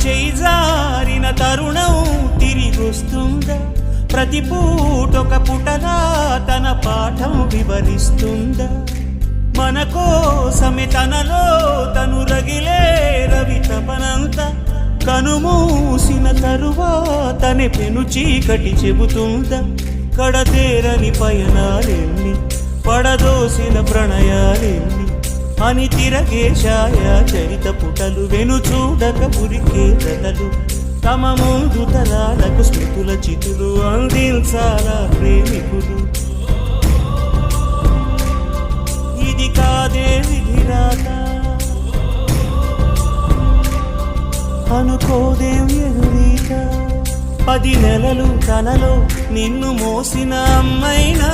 చేయి జారిన తరుణం తిరిగొస్తుందా? ప్రతి పూటొక పుటలా తన పాఠం వివరిస్తుందా? మన కోసమే తనలో తను రగిలే రవి తపనంత కనుమూసిన తరువాతనే పెను చీకటి చెబుతుందా? కడతేరని పయనాలెన్ని పడదోసిన ప్రణయాలెన్ని అని తిరగే ఛాయా చరిత పుటలు వెను చూడక పురికే కథలు తమ ముందు తరాలకు స్మృతుల చితులు అందించాలా ప్రేమికులు. ఇది కాదే విధిరాత అనుకోదేం ఎదురీత. 10 నెలలు తనలో నిన్ను మోసిన అమ్మైనా